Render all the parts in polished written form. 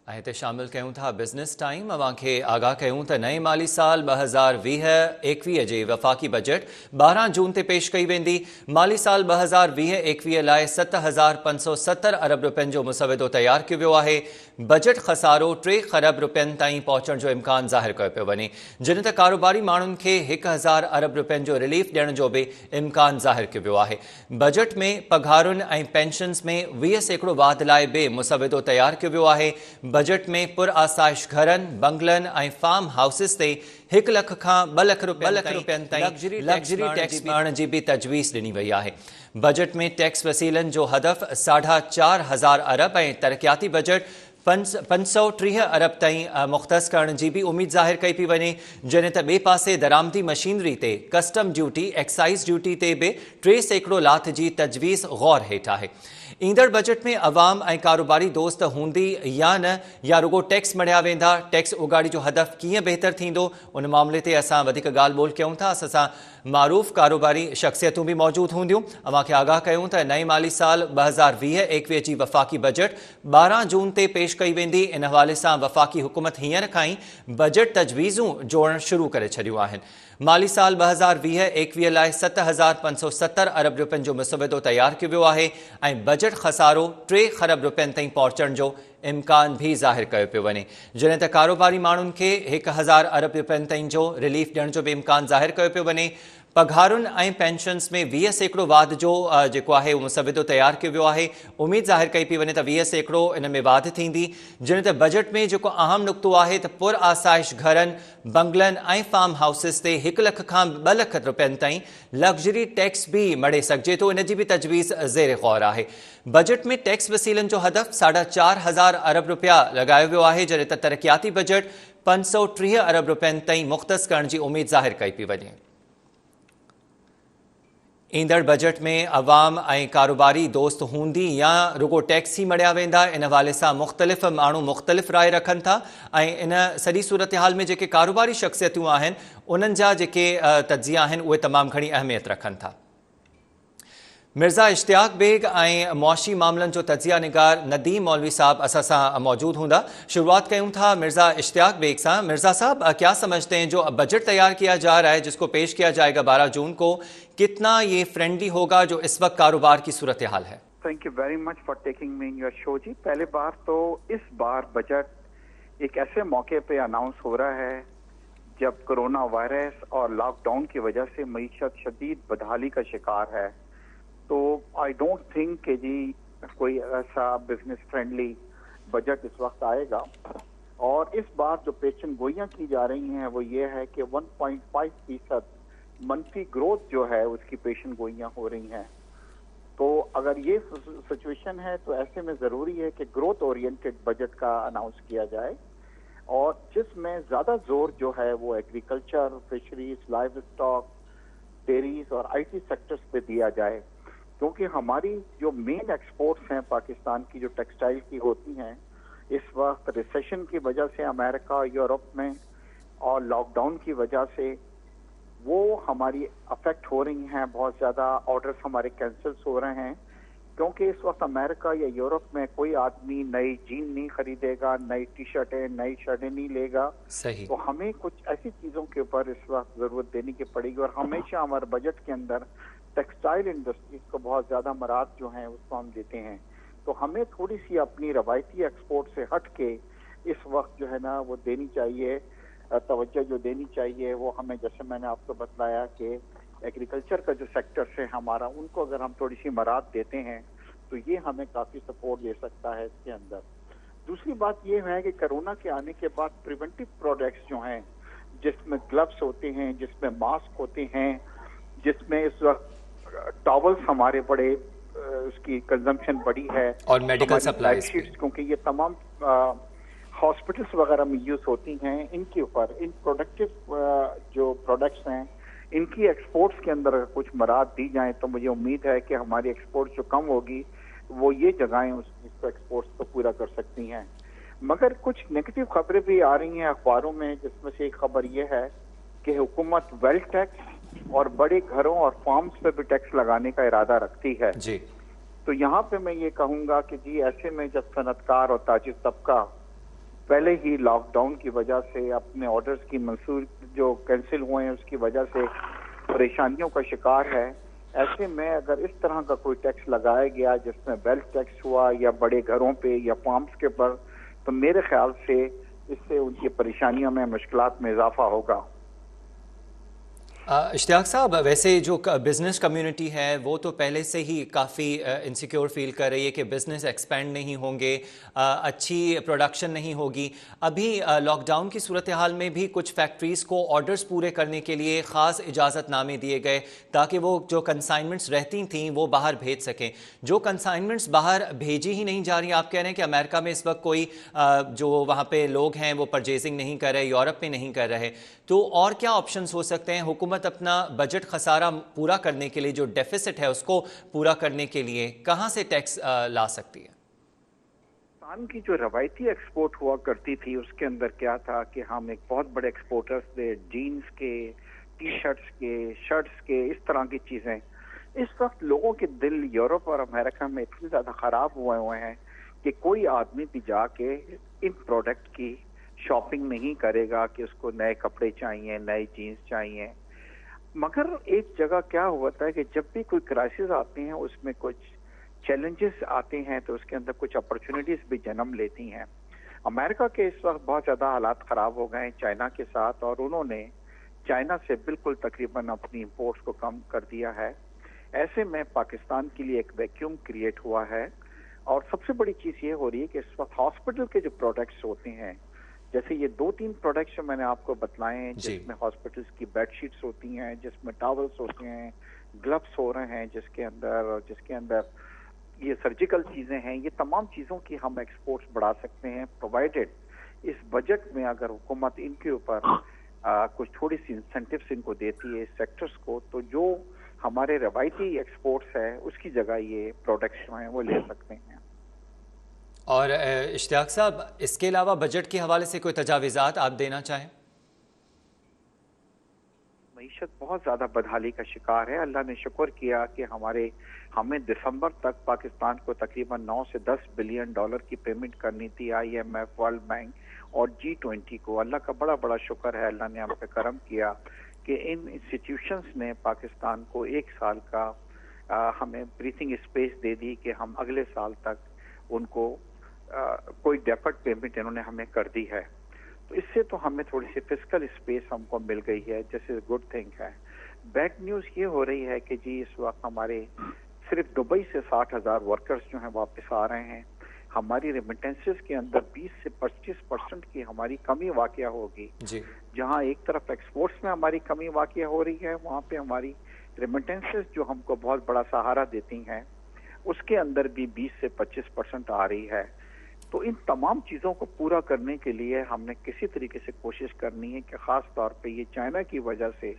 हिते शामिल कयूं था बिज़नेस टाइम। अवां खे आगाह कयूं त नए माली साल 2020-21 जे वफ़ाक़ी बजट 12 जून ते पेश कई वेंदी। माली साल 2020-21 लाइ 7,570 अरब रुपयनि जो मुसविदो तयारु कयो वियो आहे। बजट ख़सारो 3 खरब रुपयनि ताईं पहुचण जो इम्कान ज़ाहिर कयो पियो वञे, जिन ते कारोबारी माण्हुनि खे 1,000 अरब रुपयनि जो रिलीफ ॾियण जो बि इम्कान ज़ाहिर कयो वियो आहे। बजट में पघारुनि ऐं पेंशन्स में 20% वाध लाइ बि मुसविदो तयारु कयो वियो आहे। बजट में पुर आसाइश घरनि, बंगलनि ऐं फार्म हाउसिस ते 1 लख खां 2 लख रुपयनि ताईं लग्जरी टैक्स भरण जी बि तजवीज़ ॾिनी वई आहे। बजट में टैक्स वसीलनि जो हदफ़ 4,500 अरब ऐं तरक़ियाती बजट 530 अरब ताईं मुख़्तस करण जी भी उम्मीद ज़ाहिर कई पई वञे, जॾहिं त ॿिए पासे दरामदी मशीनरी ते कस्टम ड्यूटी, एक्साइज़ ड्यूटी ते बि 3% लाथ जी तजवीज़ गौर हेठि आहे। ईंदड़ बजट में अवाम ऐं कारोबारी दोस्त हूंदी या न, या रुगो टैक्स मढ़िया वेंदा, टैक्स उगाड़ी जो हदफ़ कीअं बहितर थींदो, उन मामले ते असां वधीक ॻाल्हि ॿोल कयूं था। असां मारूफ़ कारोबारी शख़्सियतूं भी मौजूद हूंदियूं। अवां खे आगाह कयूं त नए माली साल 2020-21 जी वफ़ाक़ी बजट 12 जून ते पेश कई वेंदी। इन हवाले सां वफ़ाक़ी हुकूमत हींअर खां ई बजट तजवीज़ूं जोड़ण शुरू करे छॾियूं आहिनि। माली साल 2020-21 लाइ 7,570 अरब रुपयनि जो मुसविदो तयारु कयो वियो आहे ऐं बजट ख़सारो 3 खरब रुपयनि ताईं पहुचण जो इम्कान भी ज़ाहिर कयो पियो वञे, जॾहिं त कारोबारी माण्हुनि खे 1,000 अरब रुपयनि ताईं जो रिलीफ ॾियण जो बि इम्कान ज़ाहिर कयो पियो वञे। पघारुनि ऐं पेंशन्स में 20% वाध जो जेको आहे उहो मुसविदो तयारु कयो वियो आहे। उम्मीद ज़ाहिर कई पई वञे त 20% इन में वाध थींदी, जॾहिं त बजट में जेको अहम नुक़्तो आहे त पुर आसाइश घरनि, बंगलनि ऐं फार्म हाउसिस ते 1 लख खां 2 लख रुपयनि ताईं लग्जरी टैक्स भी मढ़े सघिजे थो, इन जी भी तजवीज़ ज़ेर गौर आहे। बजट में टैक्स वसीलनि जो हदफ़ 4,500 अरब रुपया लॻायो वियो आहे, जॾहिं त तरक़ियाती बजट 530 अरब रुपयनि ताईं मुख़्तस करण जी उम्मीद ज़ाहिर कई पई वञे। ईंदड़ बजट में अवाम ऐं कारोबारी दोस्त हूंदी या रुगो टैक्स ई मढ़िया वेंदा, इन हवाले सां मुख़्तलिफ़ माण्हू मुख़्तलिफ़ राय रखनि था ऐं इन सॼी सूरत हाल में जेके कारोबारी शख़्सियतूं आहिनि उन्हनि जा जेके तज्ज़िया आहिनि उहे तमामु घणी अहमियत रखनि था। मिर्ज़ा इश्तियाक बेग ऐं मुआशी मामलनि जो तज्ज़िया निगार नदीम मौलवी साहब असां सां मौजूद हूंदा। शुरुआत कयूं था मिर्ज़ा इश्तियाक बेग सां। मिर्ज़ा साहब, क्या समझते हैं जो बजट तैयार किया जा रहा है, जिसको पेश किया जाएगा 12 जून को, कितना ये फ्रेंडली होगा जो इस वक्त कारोबार की सूरत हाल है? Thank you very much for taking me in your show जी। पहले बार तो इस बार बजट एक ऐसे मौके पे अनाउंस हो रहा है जब कोरोना वायरस और लॉकडाउन की वजह से मईशत शदीद बदहाली का शिकार है, तो आई डोंट थिंक कि जी कोई ऐसा बिजनेस फ्रेंडली बजट इस वक्त आएगा। और इस बार जो पेशन गोइयाँ की जा रही हैं वो ये है कि 1.5% मनफी ग्रोथ जो है उसकी पेशन गोइयाँ हो रही हैं। तो अगर ये सिचुएशन है तो ऐसे में ज़रूरी है कि ग्रोथ ओरिएंटेड बजट का अनाउंस किया जाए और जिसमें ज़्यादा जोर जो है वो agriculture, fisheries, live stock, dairies और आईटी सेक्टर्स पे दिया जाए, क्योंकि हमारी जो मेन एक्सपोर्ट्स हैं पाकिस्तान की जो टेक्सटाइल की होती हैं, इस वक्त रिसेशन की वजह से अमेरिका, यूरोप में और लॉकडाउन की वजह से वो हमारी अफेक्ट हो रही हैं। बहुत ज़्यादा ऑर्डर्स हमारे कैंसिल्स हो रहे हैं, क्योंकि इस वक्त अमेरिका या यूरोप में कोई आदमी नई जीन नहीं खरीदेगा, नई टी शर्टें, नई शर्टें नहीं लेगा। सही। तो हमें कुछ ऐसी चीज़ों के ऊपर इस वक्त ज़रूरत देनी की पड़ेगी और हमेशा हमारे बजट के अंदर टेक्सटाइल इंडस्ट्रीज को बहुत ज़्यादा मराद जो हैं उसको हम देते हैं। तो हमें थोड़ी सी अपनी रवायती एक्सपोर्ट से हट के इस वक्त जो है ना वो देनी चाहिए, तवज्जो जो देनी चाहिए वो हमें, जैसे मैंने आपको बतलाया कि एग्रीकल्चर का जो सेक्टर है हमारा, उनको अगर हम थोड़ी सी मराद देते हैं तो ये हमें काफ़ी सपोर्ट दे सकता है इसके अंदर। दूसरी बात ये है कि कोरोना के आने के बाद प्रिवेंटिव प्रोडक्ट्स जो हैं, जिसमें ग्लव्स होते हैं, जिसमें मास्क होते हैं, जिसमें इस वक्त टॉवल्स हमारे बड़े उसकी कंजम्पशन बड़ी है और मेडिकल सप्लाईज, क्योंकि ये तमाम हॉस्पिटल्स वगैरह में यूज़ होती हैं, इनके ऊपर इन प्रोडक्टिव जो प्रोडक्ट्स हैं इनकी एक्सपोर्ट्स के अंदर अगर कुछ मराद दी जाए तो मुझे उम्मीद है कि हमारी एक्सपोर्ट जो कम होगी वो ये जगहें उसको एक्सपोर्ट्स को पूरा कर सकती हैं। मगर कुछ नेगेटिव खबरें भी आ रही हैं अखबारों में, जिसमें से एक खबर ये है कि हुकूमत वेल्थ टैक्स और बड़े घरों और फार्म्स पे भी टैक्स लगाने का इरादा रखती है जी। तो यहाँ पे मैं ये कहूँगा कि जी ऐसे में जब सनतकार और ताजिर तबका पहले ही लॉकडाउन की वजह से अपने ऑर्डर्स की मंसूर जो कैंसिल हुए हैं उसकी वजह से परेशानियों का शिकार है। ऐसे में अगर इस तरह का कोई टैक्स लगाया गया जिसमें वेल्थ टैक्स हुआ या बड़े घरों पे या फार्म्स के पर, तो मेरे ख्याल से इससे उनकी परेशानियों में, मुश्किलात में इजाफा होगा। इश्तियाक साहब, वैसे जो बिज़नेस कम्युनिटी है वो तो पहले से ही काफ़ी इनसिक्योर फील कर रही है कि बिज़नेस एक्सपेंड नहीं होंगे, अच्छी प्रोडक्शन नहीं होगी। अभी लॉकडाउन की सूरत हाल में भी कुछ फैक्ट्रीज़ को ऑर्डर्स पूरे करने के लिए ख़ास इजाज़तनामे दिए गए ताकि वो जो कंसाइनमेंट्स रहती थीं वो बाहर भेज सकें। जो कंसाइनमेंट्स बाहर भेजी ही नहीं जा रही, आप कह रहे हैं कि अमेरिका में इस वक्त कोई जो वहाँ पे लोग हैं वो परचेजिंग नहीं कर रहे, यूरोप में नहीं कर रहे, तो और क्या ऑप्शंस हो सकते हैं? हुकूमत अपना बजट खसारा पूरा करने के लिए, जो डेफिसिट है उसको पूरा करने के लिए कहां से टैक्स ला सकती है? पाकिस्तान की जो रवायती एक्सपोर्ट हुआ करती थी उसके अंदर क्या था कि हम एक बहुत बड़े एक्सपोर्टर्स थे, जीन्स के, टी शर्ट्स के, शर्ट्स के, इस तरह की चीजें। इस वक्त लोगों के दिल यूरोप और अमेरिका में इतने ज्यादा खराब हुए हैं कि कोई आदमी भी जाके इन प्रोडक्ट की शॉपिंग नहीं करेगा कि उसको नए कपड़े चाहिए, नए जीन्स चाहिए। मगर एक जगह क्या होता है कि जब भी कोई क्राइसिस आती हैं उसमें कुछ चैलेंजेस आते हैं तो उसके अंदर कुछ अपॉर्चुनिटीज भी जन्म लेती हैं। अमेरिका के इस वक्त बहुत ज्यादा हालात खराब हो गए हैं चाइना के साथ, और उन्होंने चाइना से बिल्कुल तकरीबन अपनी इंपोर्ट्स को कम कर दिया है। ऐसे में पाकिस्तान के लिए एक वैक्यूम क्रिएट हुआ है। और सबसे बड़ी चीज ये हो रही है कि इस वक्त हॉस्पिटल के जो प्रोडक्ट्स होते हैं, जैसे ये 2-3 प्रोडक्ट्स जो मैंने आपको बतलाए हैं, जिसमें हॉस्पिटल्स की बेडशीट्स होती हैं, जिसमें टॉवल्स होते हैं, ग्लव्स हो रहे हैं, जिसके अंदर ये सर्जिकल चीजें हैं, ये तमाम चीजों की हम एक्सपोर्ट्स बढ़ा सकते हैं, प्रोवाइडेड इस बजट में अगर हुकूमत इनके ऊपर कुछ थोड़ी सी इंसेंटिव्स इनको देती है इस सेक्टर्स को, तो जो हमारे रवायती एक्सपोर्ट्स है उसकी जगह ये प्रोडक्ट्स जो हैं वो ले सकते हैं। और इश्तियाक साहब, इसके अलावा बजट के हवाले से कोई तजावीज़ात आप देना चाहें? मईशत बहुत ज्यादा बदहाली का शिकार है। अल्लाह ने शुक्र किया कि हमें दिसंबर तक पाकिस्तान को तकरीबन 9 से 10 बिलियन डॉलर की पेमेंट करनी थी IMF, वर्ल्ड बैंक और G20 को। अल्लाह का बड़ा बड़ा शुक्र है, अल्लाह ने हम पे करम किया कि इन इंस्टीट्यूशंस ने पाकिस्तान को 1 साल का हमें ब्रीथिंग स्पेस दे दी कि हम अगले साल तक उनको कोई डेफर्ड पेमेंट इन्होंने हमें कर दी है। तो इससे तो हमें थोड़ी सी फिस्कल स्पेस हमको मिल गई है, जैसे गुड थिंग है। बैड न्यूज ये हो रही है कि जी इस वक्त हमारे सिर्फ दुबई से 60,000 वर्कर्स जो हैं वापस आ रहे हैं। हमारी रेमिटेंसेस के अंदर 20 से 25% की हमारी कमी वाकया होगी। जहां एक तरफ एक्सपोर्ट्स में हमारी कमी वाकया हो रही है, वहां पे हमारी रेमिटेंसेस जो हमको बहुत बड़ा सहारा देती हैं उसके अंदर भी 20 से 25% आ रही है। तो इन तमाम चीजों को पूरा करने के लिए हमने किसी तरीके से कोशिश करनी है कि खास तौर पे ये चाइना की वजह से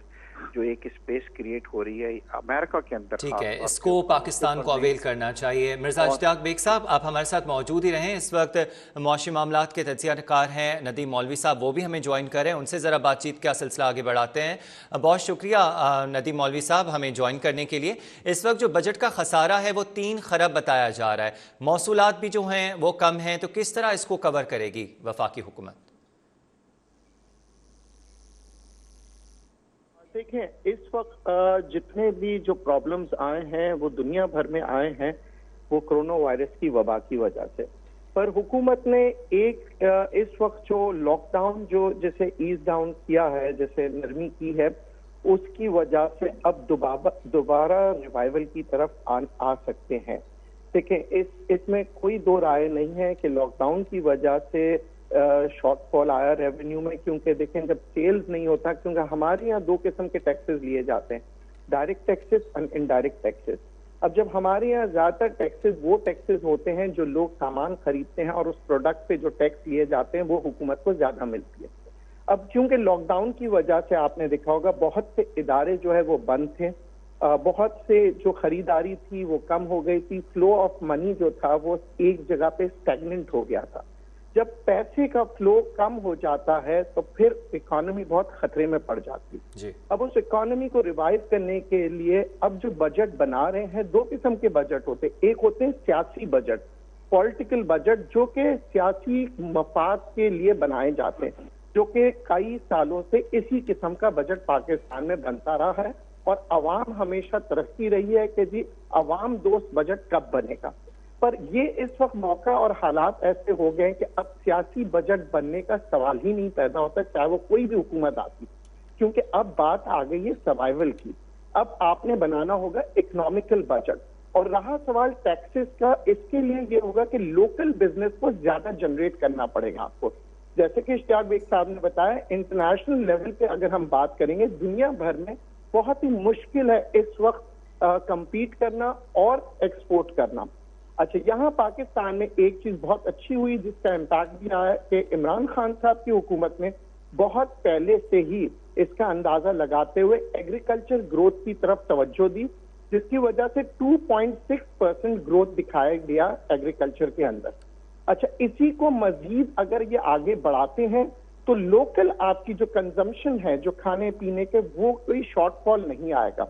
जो एक स्पेस क्रिएट हो रही है अमेरिका के अंदर, ठीक है, इसको पाकिस्तान को अवेल करना चाहिए। मिर्जा इश्तियाक बेग साहब, आप हमारे साथ मौजूद ही रहें। इस वक्त मुआशी मामलात के तज्ज़ियाकार हैं नदीम मौलवी साहब, वो भी हमें ज्वाइन करें, उनसे ज़रा बातचीत का सिलसिला आगे बढ़ाते हैं। बहुत शुक्रिया नदीम मौलवी साहब हमें ज्वाइन करने के लिए। इस वक्त जो बजट का खसारा है वो 3 खरब बताया जा रहा है, मौसूलात भी जो हैं वो कम हैं, तो किस तरह इसको कवर करेगी वफाकी हुकूमत? देखें, इस वक्त जितने भी जो प्रॉब्लम्स आए हैं वो दुनिया भर में आए हैं, वो कोरोना वायरस की वबा की वजह से। पर हुकूमत ने इस वक्त जो लॉकडाउन जो जैसे ईज डाउन किया है, जैसे नरमी की है, उसकी वजह से अब दोबारा रिवाइवल की तरफ आ सकते हैं। देखें, इसमें कोई दो राय नहीं है कि लॉकडाउन की वजह से शॉर्टफॉल आया रेवेन्यू में, क्योंकि देखें जब सेल्स नहीं होता, क्योंकि हमारे यहाँ 2 किस्म के टैक्सेस लिए जाते हैं, डायरेक्ट टैक्सेस और इनडायरेक्ट टैक्सेस। अब जब हमारे यहाँ ज्यादातर टैक्सेस वो टैक्सेस होते हैं जो लोग सामान खरीदते हैं और उस प्रोडक्ट पे जो टैक्स लिए जाते हैं वो हुकूमत को ज्यादा मिलती है। अब क्योंकि लॉकडाउन की वजह से आपने देखा होगा बहुत से इदारे जो है वो बंद थे, बहुत से जो खरीदारी थी वो कम हो गई थी, फ्लो ऑफ मनी जो था वो एक जगह पे स्टैग्नेंट हो गया था। जब पैसे का फ्लो कम हो जाता है तो फिर इकोनॉमी बहुत खतरे में पड़ जाती है। अब उस इकोनॉमी को रिवाइव करने के लिए अब जो बजट बना रहे हैं, 2 किस्म के बजट होते हैं। एक होते हैं सियासी बजट, پولیٹیکل بجٹ جو کہ سیاسی مفاد کے لیے بنائے جاتے ہیں، جو کہ کئی سالوں سے اسی قسم کا بجٹ پاکستان میں بنتا رہا ہے، اور عوام ہمیشہ ترقی رہی ہے کہ جی عوام دوست بجٹ کب بنے گا. پر یہ اس وقت موقع اور حالات ایسے ہو گئے کہ اب سیاسی بجٹ بننے کا سوال ہی نہیں پیدا ہوتا، چاہے وہ کوئی بھی حکومت آتی، کیونکہ اب بات آ گئی ہے سروائیول کی. اب آپ نے بنانا ہوگا اکنامیکل بجٹ. اور رہا سوال ٹیکسز کا، اس کے لیے یہ ہوگا کہ لوکل بزنس کو زیادہ جنریٹ کرنا پڑے گا آپ کو. جیسے کہ اشتیاق بیگ صاحب نے بتایا، انٹرنیشنل لیول پہ اگر ہم بات کریں گے، دنیا بھر میں بہت ہی مشکل ہے اس وقت کمپیٹ کرنا اور ایکسپورٹ کرنا. اچھا، یہاں پاکستان میں ایک چیز بہت اچھی ہوئی جس کا امپیکٹ بھی آیا کہ عمران خان صاحب کی حکومت نے بہت پہلے سے ہی اس کا اندازہ لگاتے ہوئے ایگریکلچر گروتھ کی طرف توجہ دی، جس کی وجہ سے 2.6% گروتھ دکھایا گیا ایگریکلچر کے اندر. اچھا، اسی کو مزید اگر یہ آگے بڑھاتے ہیں تو لوکل آپ کی جو کنزمپشن ہے، جو کھانے پینے کے، وہ کوئی شارٹ فال نہیں آئے گا.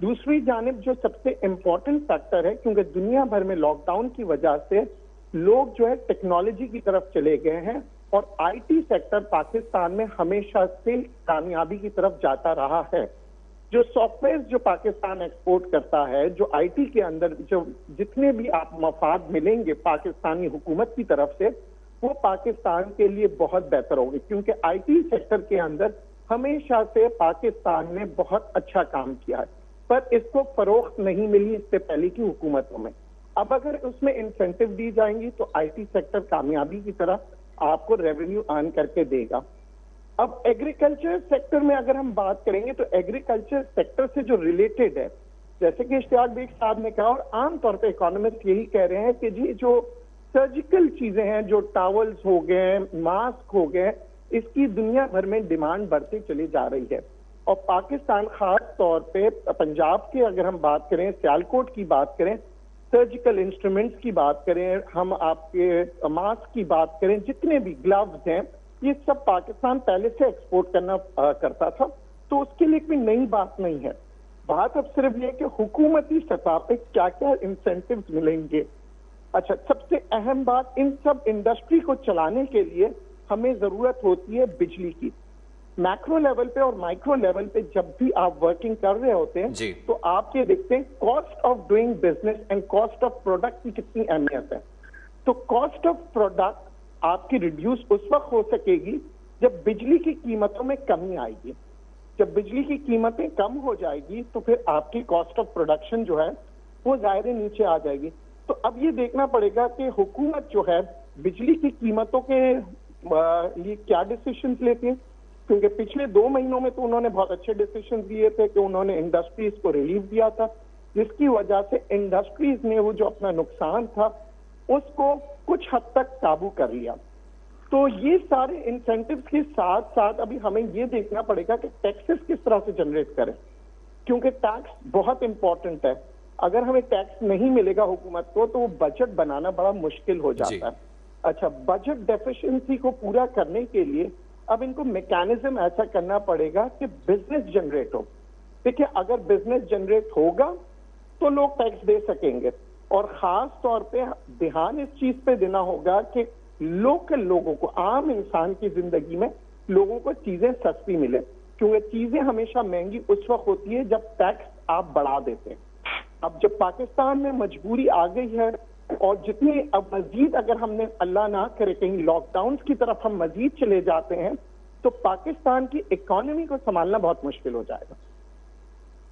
دوسری جانب جو سب سے امپورٹنٹ فیکٹر ہے، کیونکہ دنیا بھر میں لاک ڈاؤن کی وجہ سے لوگ جو ہے ٹیکنالوجی کی طرف چلے گئے ہیں، اور آئی ٹی سیکٹر پاکستان میں ہمیشہ سے کامیابی کی طرف جاتا رہا ہے. جو سافٹ ویئر جو پاکستان ایکسپورٹ کرتا ہے، جو آئی ٹی کے اندر جو جتنے بھی آپ مفاد ملیں گے پاکستانی حکومت کی طرف سے، وہ پاکستان کے لیے بہت بہتر ہوگی، کیونکہ آئی ٹی سیکٹر کے اندر ہمیشہ سے پاکستان نے بہت اچھا کام کیا ہے، پر اس کو فروخت نہیں ملی اس سے پہلے کی حکومتوں میں. اب اگر اس میں انسینٹو دی جائیں گی تو آئی ٹی سیکٹر کامیابی کی طرح آپ کو ریونیو ارن کر کے دے گا. اب ایگریکلچر سیکٹر میں اگر ہم بات کریں گے تو ایگریکلچر سیکٹر سے جو ریلیٹڈ ہے، جیسے کہ اشتیاق بیگ صاحب نے کہا، اور عام طور پہ اکانومسٹ یہی کہہ رہے ہیں کہ جی جو سرجیکل چیزیں ہیں، جو ٹاولز ہو گئے، ماسک ہو گئے، اس کی دنیا بھر میں ڈیمانڈ بڑھتی چلی جا رہی ہے. اور پاکستان خاص طور پہ پنجاب کے اگر ہم بات کریں، سیالکوٹ کی بات کریں، سرجیکل انسٹرومنٹس کی بات کریں، ہم آپ کے ماسک کی بات کریں، جتنے بھی گلوز ہیں، یہ سب پاکستان پہلے سے ایکسپورٹ کرتا تھا، تو اس کے لیے کوئی نئی بات نہیں ہے. بات اب صرف یہ کہ حکومتی سطح پہ کیا کیا انسینٹیوز ملیں گے. اچھا، سب سے اہم بات، ان سب انڈسٹری کو چلانے کے لیے ہمیں ضرورت ہوتی ہے بجلی کی. میکرو لیول پہ اور مائکرو لیول پہ جب بھی آپ ورکنگ کر رہے ہوتے ہیں تو آپ یہ دیکھتے ہیں cost of doing business and cost of product کی کتنی اہمیت ہے. تو کاسٹ آف پروڈکٹ آپ کی ریڈیوس اس وقت ہو سکے گی جب بجلی کی قیمتوں میں کمی آئے گی. جب بجلی کی قیمتیں کم ہو جائے گی تو پھر آپ کی کاسٹ آف پروڈکشن جو ہے وہ ظاہر نیچے آ جائے گی. تو اب یہ دیکھنا پڑے گا کہ حکومت جو ہے بجلی کی قیمتوں کے لیے کیا ڈیسیشنز لیتی ہے، کیونکہ پچھلے 2 مہینوں میں تو انہوں نے بہت اچھے ڈیسیشنز لیے تھے کہ انہوں نے انڈسٹریز کو ریلیف دیا تھا، جس کی وجہ سے انڈسٹریز نے وہ جو اپنا نقصان تھا اس کو کچھ حد تک قابو کر لیا. تو یہ سارے انسینٹیوز کے ساتھ ساتھ ابھی ہمیں یہ دیکھنا پڑے گا کہ ٹیکسز کس طرح سے جنریٹ کریں، کیونکہ ٹیکس بہت امپورٹنٹ ہے. اگر ہمیں ٹیکس نہیں ملے گا حکومت کو تو وہ بجٹ بنانا بڑا مشکل ہو جاتا ہے. اچھا، بجٹ ڈیفیشنسی کو پورا کرنے کے لیے اب ان کو میکینزم ایسا کرنا پڑے گا کہ بزنس جنریٹ ہو. دیکھیں، اگر بزنس جنریٹ ہوگا تو لوگ ٹیکس دے سکیں گے، اور خاص طور پہ دھیان اس چیز پہ دینا ہوگا کہ لوکل لوگوں کو، عام انسان کی زندگی میں لوگوں کو چیزیں سستی ملے، کیونکہ چیزیں ہمیشہ مہنگی اس وقت ہوتی ہے جب ٹیکس آپ بڑھا دیتے ہیں. اب جب پاکستان میں مجبوری آ گئی ہے، اور جتنی اب مزید اگر ہم نے اللہ نہ کرے کہیں لاک ڈاؤن کی طرف ہم مزید چلے جاتے ہیں تو پاکستان کی اکانومی کو سنبھالنا بہت مشکل ہو جائے گا.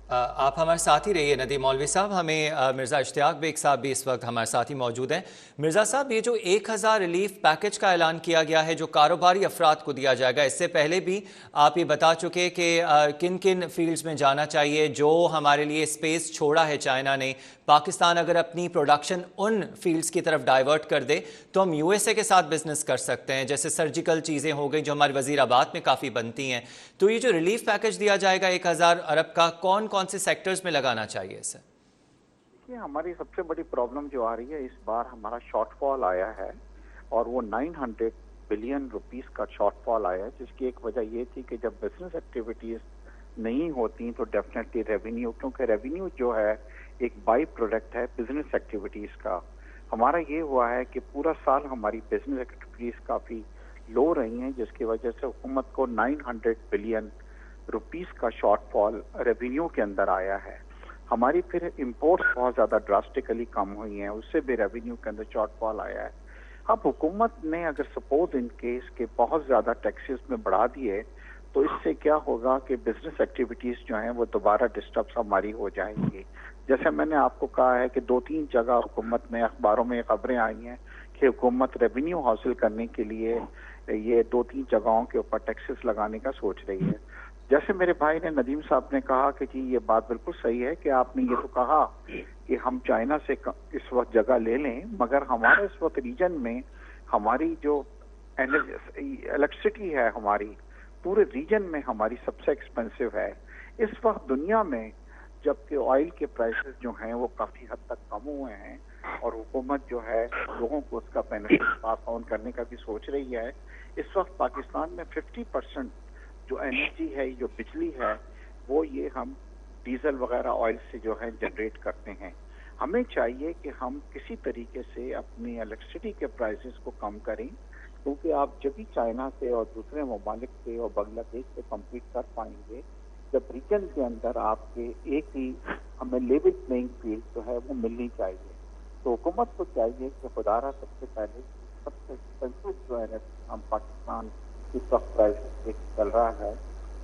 آپ ہمارے ساتھ ہی رہیے ندیم مولوی صاحب. ہمیں مرزا اشتیاق بیگ صاحب بھی اس وقت ہمارے ساتھ ہی موجود ہیں. مرزا صاحب، یہ جو 1000 ریلیف پیکج کا اعلان کیا گیا ہے جو کاروباری افراد کو دیا جائے گا، اس سے پہلے بھی آپ یہ بتا چکے کہ کن کن فیلڈز میں جانا چاہیے. جو ہمارے لیے اسپیس چھوڑا ہے چائنا نے، پاکستان اگر اپنی پروڈکشن ان فیلڈز کی طرف ڈائیورٹ کر دے تو ہم USA کے ساتھ بزنس کر سکتے ہیں، جیسے سرجیکل چیزیں ہو گئی جو ہمارے وزیر آباد میں کافی بنتی ہیں. تو یہ جو ریلیف پیکج دیا جائے گا 1000 ارب کا، کون کون سے سیکٹرز میں لگانا چاہیے اسے؟ دیکھیے، ہماری سب سے بڑی پرابلم جو آ رہی ہے، اس بار ہمارا شارٹ فال آیا ہے، اور وہ 900 بلین روپیز کا شارٹ فال آیا ہے، جس کی ایک وجہ یہ تھی کہ جب بزنس ایکٹیویٹیز نہیں ہوتی تو ڈیفینیٹلی ریونیو، کیونکہ ریونیو جو ہے ایک بائی پروڈکٹ ہے بزنس ایکٹیویٹیز کا، ہمارا یہ ہوا ہے کہ پورا سال ہماری بزنس ایکٹیویٹیز کافی لو رہی ہیں، جس کی وجہ سے حکومت کو 900 بلین روپیز کا شارٹ فال ریونیو کے اندر آیا ہے. ہماری پھر امپورٹس بہت زیادہ ڈراسٹیکلی کم ہوئی ہیں، اس سے بھی ریونیو کے اندر شارٹ فال آیا ہے. اب حکومت نے اگر سپوز ان کیس کے بہت زیادہ ٹیکسز میں بڑھا دیے تو اس سے کیا ہوگا کہ بزنس ایکٹیویٹیز جو ہیں وہ دوبارہ ڈسٹربس ہماری ہو جائیں گی. جیسے میں نے آپ کو کہا ہے کہ 2-3 جگہ حکومت میں اخباروں میں خبریں آئی ہیں کہ حکومت ریونیو حاصل کرنے کے لیے یہ 2-3 جگہوں کے اوپر ٹیکسز لگانے کا سوچ رہی ہے. جیسے میرے بھائی نے ندیم صاحب نے کہا کہ جی یہ بات بالکل صحیح ہے کہ آپ نے یہ تو کہا کہ ہم چائنا سے اس وقت جگہ لے لیں، مگر ہمارے اس وقت ریجن میں ہماری جو الیکٹریسٹی ہے ہماری پورے ریجن میں ہماری سب سے ایکسپینسو ہے. اس وقت دنیا میں جبکہ آئل کے پرائسز جو ہیں وہ کافی حد تک کم ہوئے ہیں اور حکومت جو ہے لوگوں کو اس کا بینیفٹ پاس آن کرنے کا بھی سوچ رہی ہے، اس وقت پاکستان میں 50% جو انرجی ہے، جو بجلی ہے، وہ یہ ہم ڈیزل وغیرہ آئل سے جو ہے جنریٹ کرتے ہیں. ہمیں چاہیے کہ ہم کسی طریقے سے اپنی الیکٹریسٹی کے پرائسز کو کم کریں، کیونکہ آپ جب بھی چائنا سے اور دوسرے ممالک سے اور بنگلہ دیش سے کمپیٹ کر پائیں گے جب ریجن کے اندر آپ کے ایک ہی ہمیں لیول پلینگ فیلڈ جو ہے وہ ملنی چاہیے. تو حکومت کو چاہیے کہ خدارہ سب سے پہلے سب سے ایکسپینسو جو ہے ہم پاکستان اس وقت پرائز چل رہا ہے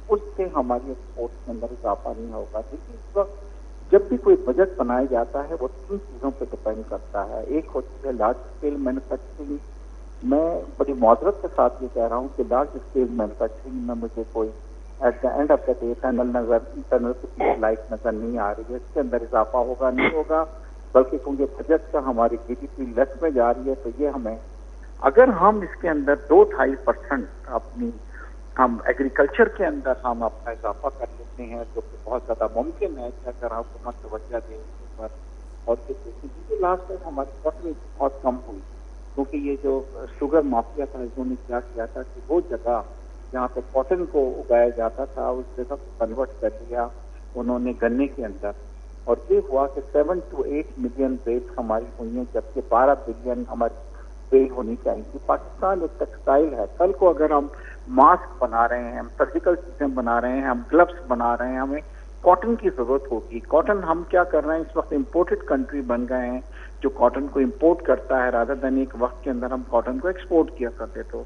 اس سے ہماری ایکسپورٹ کے اندر اضافہ نہیں ہوگا. لیکن اس وقت جب بھی کوئی بجٹ بنایا جاتا ہے وہ 3 چیزوں پہ ڈپینڈ کرتا ہے. ایک ہوتی ہے لارج اسکیل مینوفیکچرنگ. میں بڑی معذرت کے ساتھ یہ کہہ رہا ہوں کہ لارج اسکیل مینوفیکچرنگ میں مجھے کوئی at the end of the day internal light نظر نہیں آ رہی ہے. اس کے اندر اضافہ ہوگا نہیں ہوگا، بلکہ کیونکہ بجٹ کا ہماری GDP لیس میں جا رہی ہے تو یہ ہمیں اگر ہم اس کے اندر 2-2.5% اپنی ہم ایگریکلچر کے اندر ہم اپنا اضافہ کر لیتے ہیں جو کہ بہت زیادہ ممکن ہے کہ اگر حکومت توجہ دے اس پر. اور کیونکہ لاسٹ ٹائم ہماری کاٹن بہت کم ہوئی کیونکہ یہ جو شوگر مافیا تھا انہوں نے کیا کیا تھا کہ وہ جگہ جہاں پہ کاٹن کو اگایا جاتا تھا اس جگہ کو کنورٹ کر دیا انہوں نے گنے کے اندر، اور یہ ہوا کہ 7 to 8 ملین بیل ہماری ہوئی ہیں جبکہ 12 بلین ہماری بیل ہونی چاہیے. پاکستان ایک ٹیکسٹائل ہے. کل کو اگر ہم ماسک بنا رہے ہیں، ہم سرجیکل چیزیں بنا رہے ہیں، ہم گلوز بنا رہے ہیں، ہمیں کاٹن کی ضرورت ہوگی. کاٹن ہم کیا کر رہے ہیں اس وقت امپورٹڈ کنٹری بن گئے ہیں جو کاٹن کو امپورٹ کرتا ہے رادر دین ایک وقت کے اندر ہم کاٹن کو ایکسپورٹ کیا کرتے. تو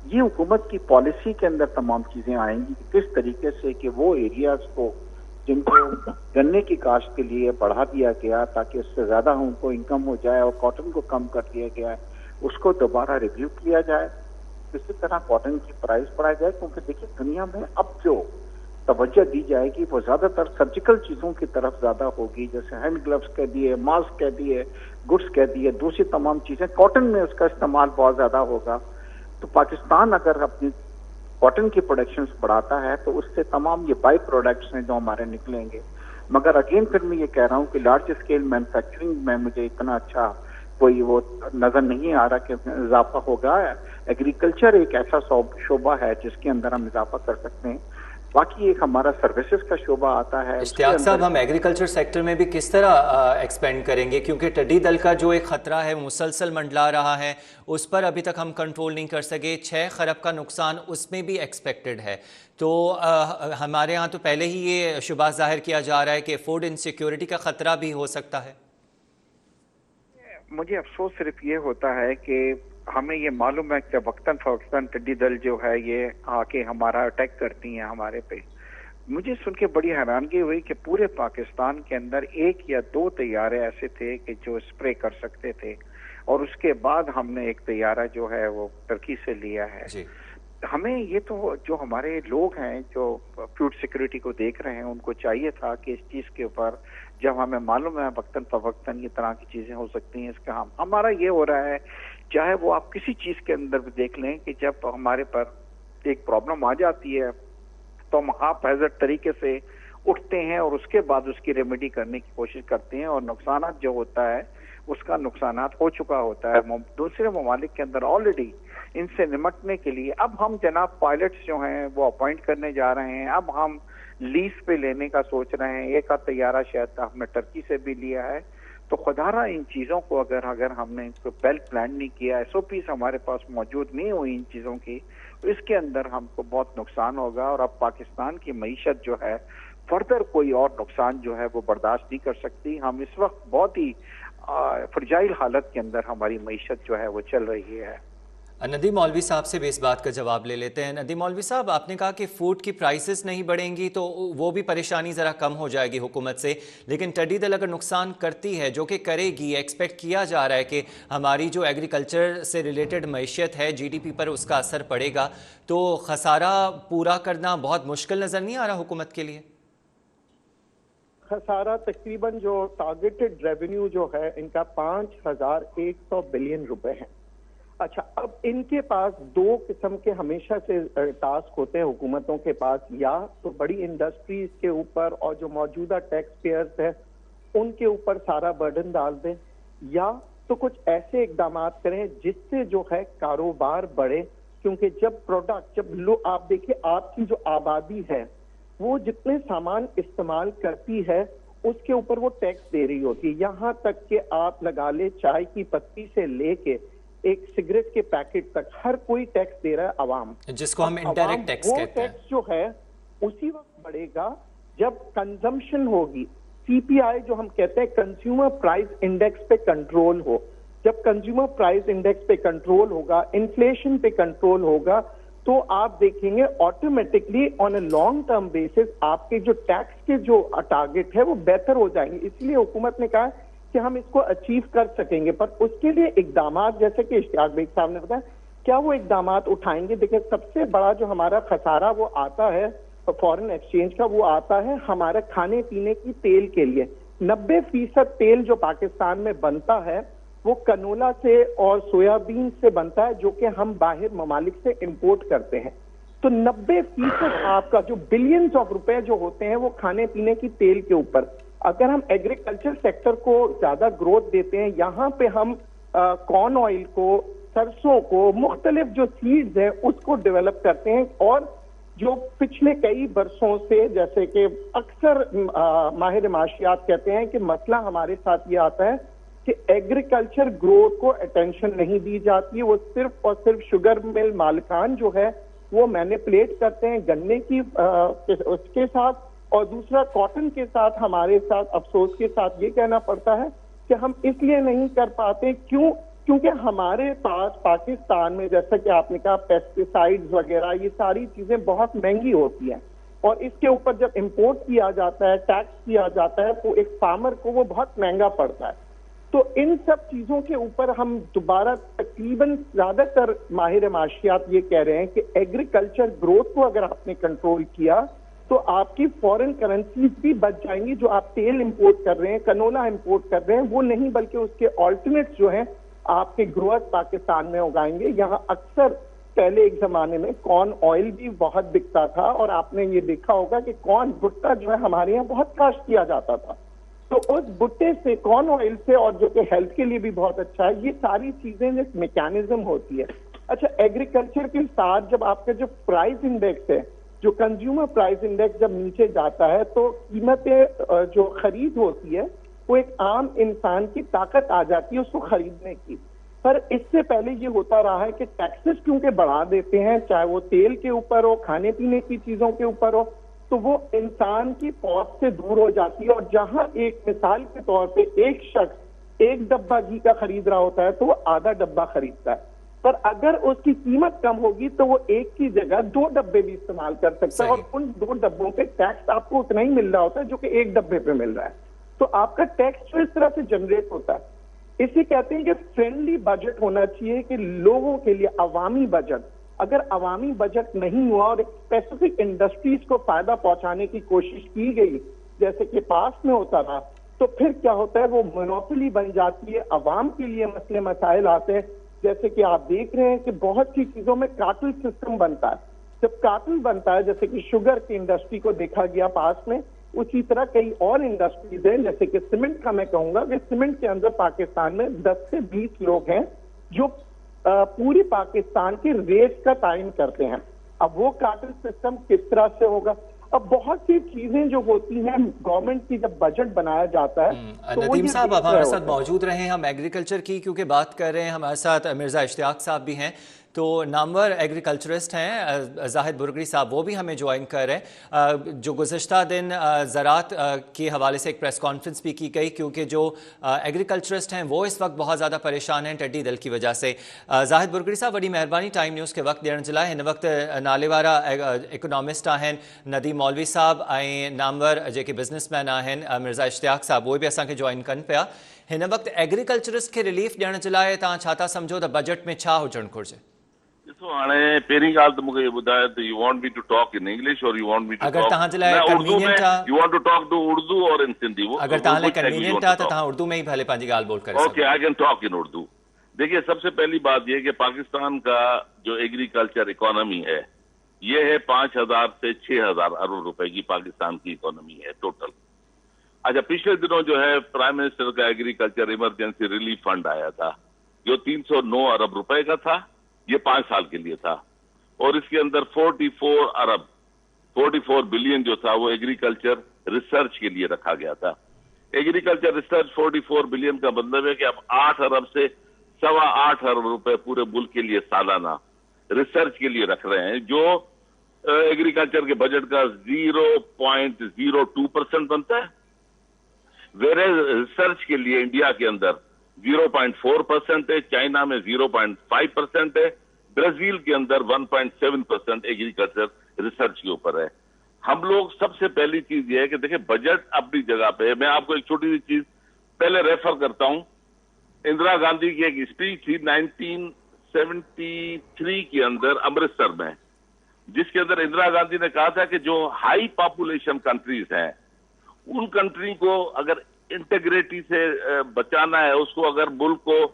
یہ حکومت کی پالیسی کے اندر تمام چیزیں آئیں گی کہ کس طریقے سے کہ وہ ایریاز کو جن کو گنے کی کاشت کے لیے بڑھا دیا گیا تاکہ اس سے زیادہ ان کو انکم ہو جائے اور کاٹن کو کم کر دیا گیا ہے اس کو دوبارہ ریویو کیا جائے. اسی طرح کاٹن کی پرائز بڑھائی جائے کیونکہ دیکھیے دنیا میں اب جو توجہ دی جائے گی وہ زیادہ تر سرجیکل چیزوں کی طرف زیادہ ہوگی، جیسے ہینڈ گلوز کہہ دیے، ماسک کہہ دیے، گڈس کہہ دیے، دوسری تمام چیزیں. کاٹن میں اس کا استعمال بہت زیادہ ہوگا. تو پاکستان اگر اپنی کاٹن کی پروڈکشنز بڑھاتا ہے تو اس سے تمام یہ بائی پروڈکٹس ہیں جو ہمارے نکلیں گے. مگر اگین پھر میں یہ کہہ رہا ہوں کہ لارج اسکیل مینوفیکچرنگ میں مجھے اتنا اچھا کوئی وہ نظر نہیں آ رہا کہ اضافہ ہوگا. ایگریکلچر ایک ایسا شعبہ ہے جس کے اندر ہم اضافہ کر سکتے ہیں. باقی ایک ہمارا سروسز کا شعبہ آتا ہے. اشتیاق صاحب، ہم ایگریکلچر سیکٹر میں بھی کس طرح ایکسپینڈ کریں گے؟ کیونکہ ٹڈی دل کا جو ایک خطرہ ہے مسلسل منڈلا رہا ہے، اس پر ابھی تک ہم کنٹرول نہیں کر سکے. 6 خرب کا نقصان اس میں بھی ایکسپیکٹڈ ہے. تو ہمارے ہاں تو پہلے ہی یہ شبہ ظاہر کیا جا رہا ہے کہ فوڈ انسیکیورٹی کا خطرہ بھی ہو سکتا ہے. مجھے افسوس صرف یہ ہوتا ہے کہ ہمیں یہ معلوم ہے کہ وقتاً فوقتاً ٹڈی دل جو ہے یہ آ کے ہمارا اٹیک کرتی ہیں ہمارے پہ. مجھے سن کے بڑی حیرانگی ہوئی کہ پورے پاکستان کے اندر 1 یا 2 طیارے ایسے تھے کہ جو اسپرے کر سکتے تھے اور اس کے بعد ہم نے ایک طیارہ جو ہے وہ ترکی سے لیا ہے. جی. ہمیں یہ تو جو ہمارے لوگ ہیں جو فوڈ سیکورٹی کو دیکھ رہے ہیں ان کو چاہیے تھا کہ اس چیز کے اوپر جب ہمیں معلوم ہے وقتاً فوقتاً یہ طرح کی چیزیں ہو سکتی ہیں اس کا ہمارا یہ ہو رہا ہے. چاہے وہ آپ کسی چیز کے اندر بھی دیکھ لیں کہ جب ہمارے پر ایک پرابلم آ جاتی ہے تو ہم ہاف ہیزرڈ طریقے سے اٹھتے ہیں اور اس کے بعد اس کی ریمیڈی کرنے کی کوشش کرتے ہیں اور نقصانات جو ہوتا ہے اس کا نقصانات ہو چکا ہوتا ہے. دوسرے ممالک کے اندر آلریڈی ان سے نمٹنے کے لیے اب ہم جناب پائلٹس جو ہیں وہ اپوائنٹ کرنے جا رہے ہیں. اب ہم لیز پہ لینے کا سوچ رہے ہیں. ایک طیارہ شاید ہم نے ٹرکی سے بھی لیا ہے. تو خدارہ ان چیزوں کو اگر ہم نے ویل پلان نہیں کیا, SOPs ہمارے پاس موجود نہیں ہوئی ان چیزوں کی, تو اس کے اندر ہم کو بہت نقصان ہوگا. اور اب پاکستان کی معیشت جو ہے فردر کوئی اور نقصان جو ہے وہ برداشت نہیں کر سکتی. ہم اس وقت بہت ہی فرجائل حالت کے اندر ہماری معیشت جو ہے وہ چل رہی ہے. ندیم مولوی صاحب سے بھی اس بات کا جواب لے لیتے ہیں. ندیم مولوی صاحب, آپ نے کہا کہ فوڈ کی پرائسز نہیں بڑھیں گی تو وہ بھی پریشانی ذرا کم ہو جائے گی حکومت سے, لیکن ٹڈی دل اگر نقصان کرتی ہے, جو کہ کرے گی, ایکسپیکٹ کیا جا رہا ہے کہ ہماری جو ایگریکلچر سے ریلیٹڈ معیشت ہے GDP پر اس کا اثر پڑے گا, تو خسارہ پورا کرنا بہت مشکل نظر نہیں آ رہا حکومت کے لیے؟ خسارہ تقریباً جو ٹارگیٹڈ ریونیو جو ہے ان کا 5100 بلین روپے ہے. اچھا, اب ان کے پاس دو قسم کے ہمیشہ سے ٹاسک ہوتے ہیں حکومتوں کے پاس, یا تو بڑی انڈسٹریز کے اوپر اور جو موجودہ ٹیکس پیئرز ہیں ان کے اوپر سارا برڈن ڈال دیں, یا تو کچھ ایسے اقدامات کریں جس سے جو ہے کاروبار بڑھے. کیونکہ جب آپ دیکھیں آپ کی جو آبادی ہے وہ جتنے سامان استعمال کرتی ہے اس کے اوپر وہ ٹیکس دے رہی ہوتی ہے. یہاں تک کہ آپ لگا لے چائے کی پتی سے لے کے ایک سگریٹ کے پیکٹ تک ہر کوئی ٹیکس دے رہا ہے عوام, جس کو ہم انڈائریکٹ ٹیکس کہتے ہیں. وہ ٹیکس جو ہے اسی وقت بڑھے گا جب کنزمپشن ہوگی. CPI جو ہم کہتے ہیں کنزیومر پرائز انڈیکس پہ کنٹرول ہو. جب کنزیومر پرائز انڈیکس پہ کنٹرول ہوگا, انفلیشن پہ کنٹرول ہوگا, تو آپ دیکھیں گے automatically on a long term basis آپ کے جو ٹیکس کے جو ٹارگٹ ہے وہ بہتر ہو جائیں گے. اس لیے حکومت نے کہا کہ ہم اس کو اچیو کر سکیں گے, پر اس کے لیے اقدامات جیسے کہ اشتیاق بیگ صاحب نے بتایا, کیا وہ اقدامات اٹھائیں گے؟ دیکھیں سب سے بڑا جو ہمارا خسارہ وہ آتا ہے فورن ایکسچینج کا, وہ آتا ہے ہمارے کھانے پینے کی تیل کے لیے. 90% تیل جو پاکستان میں بنتا ہے وہ کنولا سے اور سویابین سے بنتا ہے, جو کہ ہم باہر ممالک سے امپورٹ کرتے ہیں. تو 90% آپ کا جو بلینز آف روپے جو ہوتے ہیں وہ کھانے پینے کی تیل کے اوپر. اگر ہم ایگریکلچر سیکٹر کو زیادہ گروتھ دیتے ہیں, یہاں پہ ہم کارن آئل کو, سرسوں کو, مختلف جو سیڈز ہیں اس کو ڈیولپ کرتے ہیں, اور جو پچھلے کئی برسوں سے جیسے کہ اکثر ماہر معاشیات کہتے ہیں کہ مسئلہ ہمارے ساتھ یہ آتا ہے کہ ایگریکلچر گروتھ کو اٹینشن نہیں دی جاتی. وہ صرف اور صرف شوگر مل مالکان جو ہے وہ مینیپولیٹ کرتے ہیں گنے کی اس کے ساتھ, اور دوسرا کاٹن کے ساتھ. ہمارے ساتھ افسوس کے ساتھ یہ کہنا پڑتا ہے کہ ہم اس لیے نہیں کر پاتے, کیونکہ ہمارے پاس پاکستان میں جیسا کہ آپ نے کہا پیسٹیسائیڈز وغیرہ یہ ساری چیزیں بہت مہنگی ہوتی ہیں, اور اس کے اوپر جب امپورٹ کیا جاتا ہے, ٹیکس کیا جاتا ہے, تو ایک فارمر کو وہ بہت مہنگا پڑتا ہے. تو ان سب چیزوں کے اوپر ہم دوبارہ تقریباً زیادہ تر ماہر معاشیات یہ کہہ رہے ہیں کہ ایگریکلچر گروتھ کو اگر آپ نے کنٹرول کیا تو آپ کی فورن کرنسیز بھی بچ جائیں گی. جو آپ تیل امپورٹ کر رہے ہیں, کنولا امپورٹ کر رہے ہیں, وہ نہیں بلکہ اس کے آلٹرنیٹس جو ہیں آپ کے گروتھ پاکستان میں اگائیں گے. یہاں اکثر پہلے ایک زمانے میں کارن آئل بھی بہت بکتا تھا, اور آپ نے یہ دیکھا ہوگا کہ کارن بھٹا جو ہے ہمارے یہاں بہت کاشت کیا جاتا تھا. تو اس بھٹے سے, کارن آئل سے, اور جو کہ ہیلتھ کے لیے بھی بہت اچھا ہے, یہ ساری چیزیں ایک میکینزم ہوتی ہے. اچھا, ایگریکلچر کے ساتھ جب آپ کا جو پرائز انڈیکس ہے, جو کنزیومر پرائز انڈیکس جب نیچے جاتا ہے تو قیمتیں جو خرید ہوتی ہے وہ ایک عام انسان کی طاقت آ جاتی ہے اس کو خریدنے کی. پر اس سے پہلے یہ ہوتا رہا ہے کہ ٹیکسز کیونکہ بڑھا دیتے ہیں, چاہے وہ تیل کے اوپر ہو, کھانے پینے کی چیزوں کے اوپر ہو, تو وہ انسان کی پہنچ سے دور ہو جاتی ہے. اور جہاں ایک مثال کے طور پہ ایک شخص ایک ڈبہ گھی کا خرید رہا ہوتا ہے تو وہ آدھا ڈبہ خریدتا ہے, پر اگر اس کی قیمت کم ہوگی تو وہ ایک کی جگہ 2 ڈبے بھی استعمال کر سکتا ہے, اور ان 2 ڈبوں پہ ٹیکس آپ کو اتنا ہی مل رہا ہوتا ہے جو کہ ایک ڈبے پہ مل رہا ہے. تو آپ کا ٹیکس جو اس طرح سے جنریٹ ہوتا ہے, اسی کہتے ہیں کہ فرینڈلی بجٹ ہونا چاہیے, کہ لوگوں کے لیے عوامی بجٹ. اگر عوامی بجٹ نہیں ہوا اور اسپیسیفک انڈسٹریز کو فائدہ پہنچانے کی کوشش کی گئی جیسے کہ پاس میں ہوتا تھا, تو پھر کیا ہوتا ہے, وہ مونوپولی بن جاتی ہے, عوام کے لیے مسئلے مسائل آتے ہیں. جیسے کہ آپ دیکھ رہے ہیں کہ بہت سی چیزوں میں کارٹل سسٹم بنتا ہے. جب کارٹل بنتا ہے, جیسے کہ شوگر کی انڈسٹری کو دیکھا گیا پاس میں, اسی طرح کئی اور انڈسٹریز ہیں, جیسے کہ سیمنٹ کا میں کہوں گا کہ سیمنٹ کے اندر پاکستان میں 10 سے 20 لوگ ہیں جو پوری پاکستان کے ریٹ کا تعین کرتے ہیں. اب وہ کارٹل سسٹم کس طرح سے ہوگا؟ अब बहुत सी चीजें जो होती हैं गवर्नमेंट की जब बजट बनाया जाता है तो वो नदीम ये साहब, देख आप हमारे रहे साथ होते हैं। मौजूद रहे हैं। हम एग्रीकल्चर की क्योंकि बात कर रहे हैं, हमारे साथ मिर्ज़ा इश्तियाक साहब भी हैं, तो नामवर एग्रीकल्चरिस्ट हैं जाहिद बुर्गरी साहब, वो भी हमें ज्वाइन कर रहे हैं। जो गुज़श्ता दिन ज़राअत के हवाले से एक प्रेस कॉन्फ्रेंस भी की गई, क्योंकि जो एग्रीकल्चरिस्ट हैं वो इस वक्त बहुत ज़्यादा परेशान हैं टिड्डी दल की वजह से। जाहिद बुर्गरी साहब, वड़ी मेहरबानी टाइम न्यूज़ के वक्त ॾियण जे लाइ। हिन वक्त नाले वारा इकोनॉमिस्ट आहिनि नदीम मौलवी साहब ऐं नामवर जेके बिज़नेसमैन आहिनि मिर्ज़ा इश्तियाक साहब, उहे बि असांखे ज्वाइन कनि पिया। हिन वक्त एग्रीकल्चरिस्ट खे रिलीफ ॾियण जे लाइ तव्हां छा था सम्झो त बजट में छा हुजणु घुरिजे? ॾिसो, हाणे पहिरीं ॻाल्हि त मूंखे ॿुधायो त you want me to talk in English or you want me to अगर टॉक तव्हां जे लाइ कन्वीनियंट आहे, you want to talk to Urdu or in Sindhi? अगर तव्हां लाइ कन्वीनियंट आहे त तव्हां उर्दू में ही भले पंहिंजी ॻाल्हि ॿोल करे okay, I can talk in Urdu. देखिए, सबसे पहली बात ये कि पाकिस्तान का जो एग्रीकल्चर इकोनॉमी है ये है 5,000 से 6,000 अरब रुपए की पाकिस्तान की इकोनॉमी है टोटल। अच्छा, पिछले दिनों जो है प्राइम मिनिस्टर का एग्रीकल्चर इमरजेंसी रिलीफ फंड आया था जो 309 अरब रुपए का था, ये 5 साल के लिए था, और इसके अंदर 44 बिलियन जो था वो एग्रीकल्चर रिसर्च के लिए रखा गया था। एग्रीकल्चर रिसर्च 44 बिलियन का मतलब है कि अब 8 अरब से 8.25 अरब रुपए पूरे मुल्क के लिए सालाना रिसर्च के लिए रख रहे हैं, जो एग्रीकल्चर के बजट का 0.02% बनता है। वेरे रिसर्च के लिए इंडिया के अंदर 0.4% है, चाइना में 0.5% है, ब्राजील के अंदर 1.7% एग्रीकल्चर रिसर्च के ऊपर है। हम लोग सबसे पहली चीज ये है कि देखिए, बजट अपनी जगह पे है। मैं आपको एक छोटी सी चीज पहले रेफर करता हूं। इंदिरा गांधी की एक स्पीच थी 1973 के अंदर अमृतसर में, जिसके अंदर इंदिरा गांधी ने कहा था कि जो हाई पॉपुलेशन कंट्रीज हैं उन कंट्री को अगर इंटीग्रिटी से बचाना है, उसको अगर मुल्क को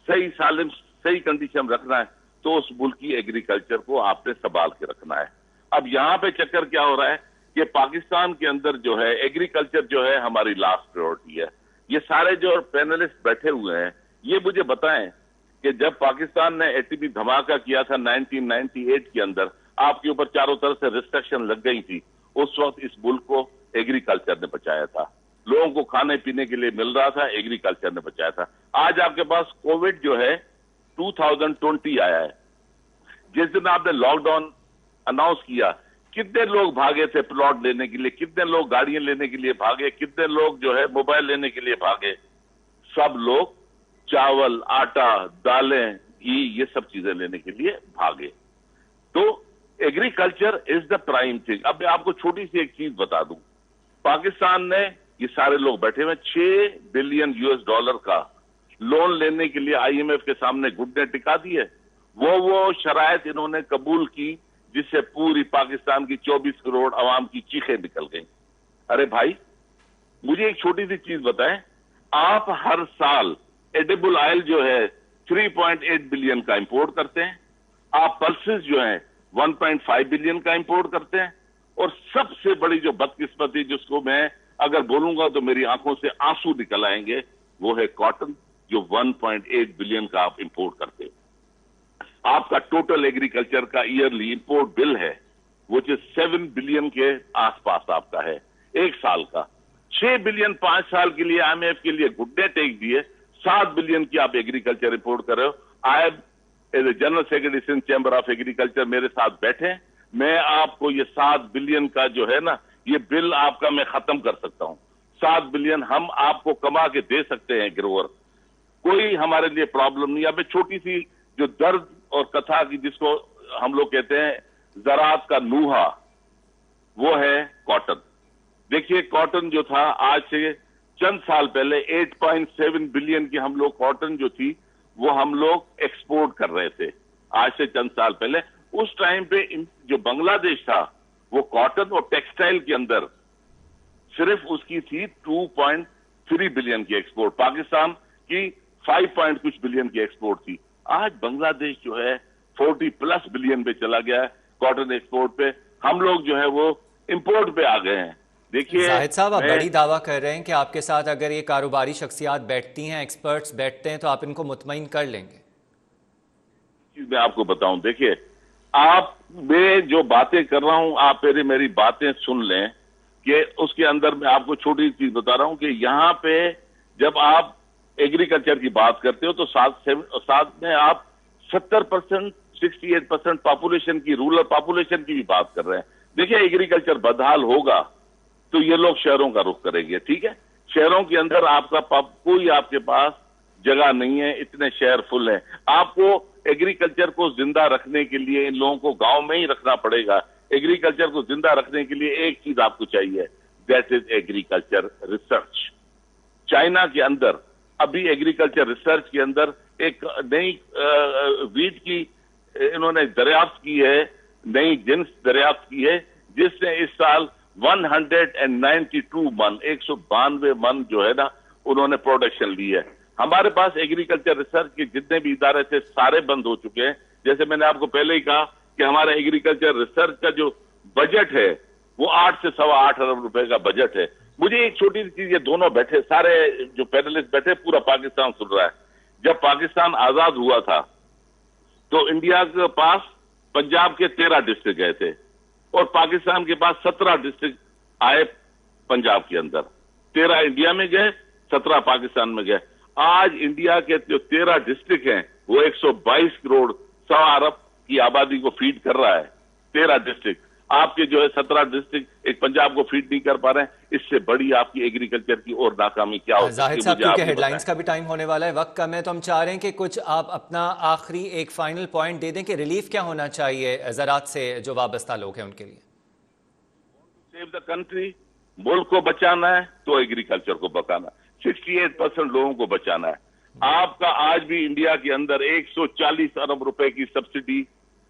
सही सालिम सही कंडीशन में रखना है, तो उस मुल्क की एग्रीकल्चर को आपने संभाल के रखना है। अब यहाँ पे चक्कर क्या हो रहा है कि पाकिस्तान के अंदर जो है एग्रीकल्चर जो है हमारी लास्ट प्रायोरिटी है। ये सारे जो पैनलिस्ट बैठे हुए हैं ये मुझे बताएं कि जब पाकिस्तान ने एटीपी धमाका किया था 1998 के अंदर, आपके ऊपर चारों तरफ से रिस्ट्रिक्शन लग गई थी, उस वक्त इस मुल्क को एग्रीकल्चर ने बचाया था। लोगों को खाने पीने के लिए मिल रहा था, एग्रीकल्चर ने बचाया था। आज आपके पास कोविड जो है 2020 आया है, जिस दिन आपने लॉकडाउन अनाउंस किया, कितने लोग भागे थे प्लॉट लेने के लिए, कितने लोग गाड़ियां लेने के लिए भागे, कितने लोग जो है मोबाइल लेने के लिए भागे। सब लोग चावल, आटा, दालें, घी, ये सब चीजें लेने के लिए भागे। तो agriculture is the prime thing. अब मैं आपको छोटी सी एक चीज बता दूं, पाकिस्तान ने, ये सारे लोग बैठे हुए, $6 बिलियन का लोन लेने के लिए IMF के सामने घुटने टिका दिए। वो शराइत इन्होंने कबूल की जिससे पूरी पाकिस्तान की 24 करोड़ आवाम की चीखें निकल गई। अरे भाई, मुझे एक छोटी सी चीज बताएं, आप हर साल एडिबल ऑयल जो है 3.8 बिलियन का इंपोर्ट करते हैं, आप पल्सेस जो है 1.5 बिलियन का इंपोर्ट करते हैं, और सबसे बड़ी जो बदकिस्मती जिसको मैं अगर बोलूंगा तो मेरी आंखों से आंसू निकल आएंगे, वो है कॉटन, जो 1.8 बिलियन का आप इंपोर्ट करते हैं। आपका टोटल एग्रीकल्चर का ईयरली इंपोर्ट बिल है वो जो 7 बिलियन के आसपास आपका है एक साल का। 6 बिलियन 5 साल के लिए IMF के लिए घुटने टेक दिए, 7 बिलियन की आप एग्रीकल्चर इंपोर्ट कर रहे हो। I as a general secretary Sindh Chamber of Agriculture मेरे साथ बैठे, मैं आपको ये 7 बिलियन का जो है ना, ये बिल आपका मैं खत्म कर सकता हूं। 7 बिलियन हम आपको कमा के दे सकते हैं ग्रोवर, कोई हमारे लिए प्रॉब्लम नहीं। अब छोटी सी जो दर्द और कथा की जिसको हम लोग कहते हैं ज़राअत का नूहा, वो है कॉटन। देखिए, कॉटन जो था आज से चंद साल पहले 8.7 बिलियन की हम लोग कॉटन जो थी वो हम लोग एक्सपोर्ट कर रहे थे। आज से चंद साल पहले उस टाइम पे जो बांग्लादेश था वो कॉटन और टेक्सटाइल के अंदर सिर्फ उसकी थी 2.3 बिलियन की एक्सपोर्ट, पाकिस्तान की 5 कुछ बिलियन की एक्सपोर्ट थी। आज बांग्लादेश जो है 40+ बिलियन पे चला गया है कॉटन एक्सपोर्ट पे, हम लोग जो है वो इंपोर्ट पे आ गए हैं। देखिए जाहिद साहब, आप बड़ी दावा कर रहे हैं कि आपके साथ अगर ये कारोबारी शख्सियात बैठती हैं, एक्सपर्ट्स बैठते हैं, तो आप इनको मुतमईन कर लेंगे। मैं आपको बताऊं, देखिए, आप मैं जो बातें कर रहा हूं, आप मेरी बातें सुन लें कि उसके अंदर मैं आपको छोटी चीज बता रहा हूं कि यहाँ पे जब आप एग्रीकल्चर की बात करते हो तो साथ में आप 70%, 68% पॉपुलेशन की, रूरल पॉपुलेशन की भी बात कर रहे हैं। देखिए, एग्रीकल्चर बदहाल होगा तो ये लोग शहरों का रुख करेंगे, ठीक है। शहरों के अंदर कोई आपके पास जगह नहीं है, इतने शहर फुल हैं। आपको एग्रीकल्चर को जिंदा रखने के लिए इन लोगों को गांव में ही रखना पड़ेगा। एग्रीकल्चर को जिंदा रखने के लिए एक चीज आपको चाहिए, that is agriculture research. China के अंदर अभी एग्रीकल्चर रिसर्च के अंदर एक नई वीट की इन्होंने दरियाफ्त की है, नई जिन्स दरियाफ्त की है, जिसने इस साल 192 मन, 192 मन जो है ना, उन्होंने प्रोडक्शन ली है। हमारे पास एग्रीकल्चर रिसर्च के जितने भी इदारे थे सारे बंद हो चुके हैं। जैसे मैंने आपको पहले ही कहा कि हमारा एग्रीकल्चर रिसर्च का जो बजट है वो 8 से 8.25 अरब रुपए का बजट है। मुझे एक छोटी सी चीज, ये दोनों बैठे, सारे जो पैनलिस्ट बैठे, पूरा पाकिस्तान सुन रहा है। जब पाकिस्तान आजाद हुआ था तो इंडिया के पास पंजाब के 13 डिस्ट्रिक्ट गए थे और पाकिस्तान के पास 17 डिस्ट्रिक्ट आए पंजाब के अंदर। 13 इंडिया में गए, 17 पाकिस्तान में गए। आज इंडिया के जो 13 डिस्ट्रिक्ट हैं वो 122 करोड़ 100 अरब की आबादी को फीड कर रहा है। 13 डिस्ट्रिक्ट, आपके जो है 17 डिस्ट्रिक्ट एक पंजाब को फीड नहीं कर पा रहे हैं। इससे बड़ी आपकी एग्रीकल्चर की और नाकामी क्या हो सकती है? जाहिद साहब, क्योंकि हेडलाइंस का भी टाइम होने वाला है, वक्त कम है, तो हम चाह रहे हैं कि कुछ आप अपना आखिरी एक फाइनल पॉइंट दे दें कि रिलीफ क्या होना चाहिए ज़राअत से जो वाबस्ता लोग हैं उनके लिए। सेव द कंट्री, मुल्क को बचाना है तो एग्रीकल्चर को बचाना, 68% लोगों को बचाना है। आपका आज भी इंडिया के अंदर 140 अरब रुपए की सब्सिडी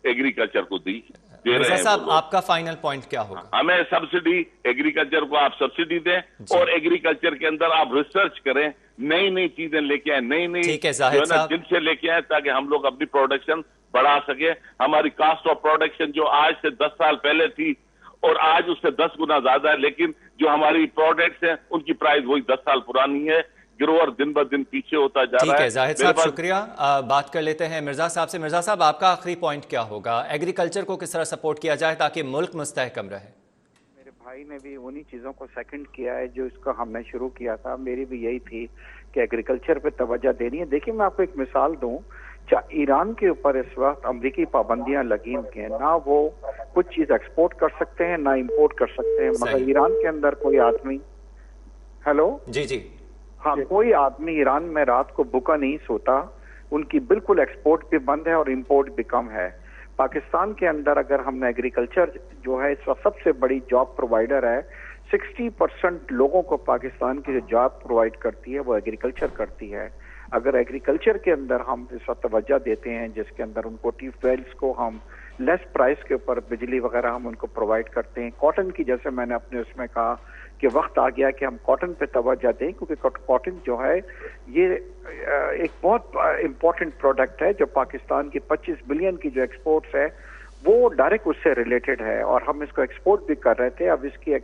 एग्रीकल्चर को दी दे रहे हैं साहब, आपका फाइनल पॉइंट क्या होगा? हमें सब्सिडी, एग्रीकल्चर को आप सब्सिडी दें और एग्रीकल्चर के अंदर आप रिसर्च करें, नई नई चीजें लेके आए, नई नई जिनसे लेके आए ताकि हम लोग अपनी प्रोडक्शन बढ़ा सके। हमारी कास्ट ऑफ प्रोडक्शन जो आज से 10 साल पहले थी और आज उससे 10 गुना ज्यादा है, लेकिन जो हमारी प्रोडक्ट्स हैं उनकी प्राइस वही 10 साल पुरानी है। ग्रोअर दिन ब दिन पीछे होता जा रहा है। ठीक है जाहिद साहब, शुक्रिया। बात कर लेते हैं मिर्जा साहब से। मिर्जा साहब, आपका आखिरी पॉइंट क्या होगा? एग्रीकल्चर को किस तरह सपोर्ट किया जाए ताकि मुल्क मुस्तहकम रहे? मेरे भाई ने भी उन्हीं चीजों को सेकंड किया है जो इसको हमने शुरू किया था। मेरी भी यही थी कि एग्रीकल्चर पे तवज्जो देनी है। देखिए, मैं आपको एक मिसाल दूं, ईरान के ऊपर इस वक्त अमरीकी पाबंदियां लगी हुई हैं, ना वो कुछ चीज एक्सपोर्ट कर सकते हैं ना इंपोर्ट कर सकते हैं। मगर ईरान के अंदर कोई आदमी, हेलो जी, हाँ, कोई आदमी ईरान में रात को भूखा नहीं सोता। उनकी बिल्कुल एक्सपोर्ट भी बंद है और इंपोर्ट भी कम है। पाकिस्तान के अंदर अगर हमने एग्रीकल्चर जो है इस वक्त सबसे बड़ी जॉब प्रोवाइडर है, 60% लोगों को पाकिस्तान की जो जॉब प्रोवाइड करती है वो एग्रीकल्चर करती है। अगर एग्रीकल्चर के अंदर हम इस वक्त तवज्जो देते हैं, जिसके अंदर उनको ट्यूबवेल्स को हम लेस प्राइस के ऊपर बिजली वगैरह हम उनको प्रोवाइड करते हैं। कॉटन की, जैसे मैंने अपने उसमें कहा कि वक्त आ गया कि हम कॉटन पे तवज्जो दें, क्योंकि कॉटन जो है ये एक बहुत इम्पोर्टेंट प्रोडक्ट है जो पाकिस्तान की 25 बिलियन की जो एक्सपोर्ट्स है वो डायरेक्ट उससे रिलेटेड है और हम इसको एक्सपोर्ट भी कर रहे थे। अब इसकी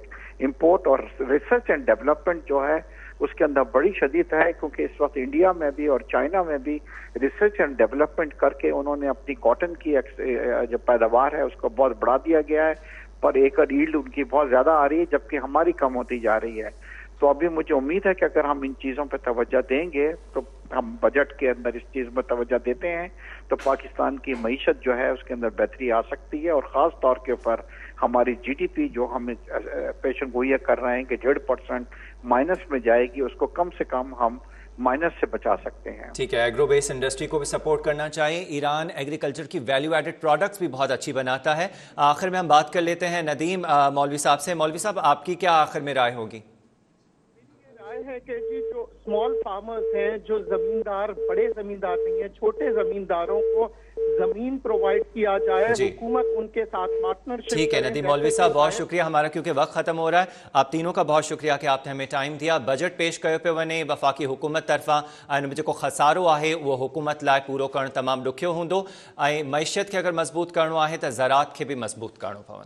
इंपोर्ट और रिसर्च एंड डेवलपमेंट जो है उसके अंदर बड़ी शदीद है, क्योंकि इस वक्त इंडिया में भी और चाइना में भी रिसर्च एंड डेवलपमेंट करके उन्होंने अपनी कॉटन की जो पैदावार है उसको बहुत बढ़ा दिया गया है। पर एकड़ यील्ड उनकी बहुत ज्यादा आ रही है जबकि हमारी कम होती जा रही है। तो अभी मुझे उम्मीद है कि अगर हम इन चीजों पर तवज्जो देंगे, तो हम बजट के अंदर इस चीज में तवज्जो देते हैं तो पाकिस्तान की मईशत जो है उसके अंदर बेहतरी आ सकती है। और खास तौर के ऊपर हमारी जीडीपी जो हम पेशन गोइया कर रहे हैं कि 1.5% माइनस में जाएगी, उसको कम से कम हम माइनस से बचा सकते हैं। ठीक है, एग्रो बेस्ड इंडस्ट्री को भी सपोर्ट करना चाहिए। ईरान एग्रीकल्चर की वैल्यू एडेड प्रोडक्ट्स भी बहुत अच्छी बनाता है। आखिर में हम बात कर लेते हैं नदीम मौलवी साहब से। मौलवी साहब, आपकी क्या आखिर में राय होगी? है कि जी जो स्मॉल फार्मर्स हैं, जो जमींदार, बड़े जमींदार नहीं है, छोटे जमींदारों को जमीन प्रोवाइड किया जाए, हुकूमत उनके साथ पार्टनरशिप। ठीक है नदीम मौलवी साहब, बहुत शुक्रिया। हमारा क्योंकि वक्त खत्म हो रहा है, आप तीनों का बहुत शुक्रिया कि आपने हमें टाइम दिया। बजट पेश कयो पे वने वफाकी हुकूमत तरफा ऐं जेको खसारो आहे वो हुकूमत लाइ पूरो करणु तमामु ॾुखियो हूंदो ऐं मईशत खे अगरि मज़बूत करणो आहे त ज़राअत खे बि मज़बूत करणो पवंदो।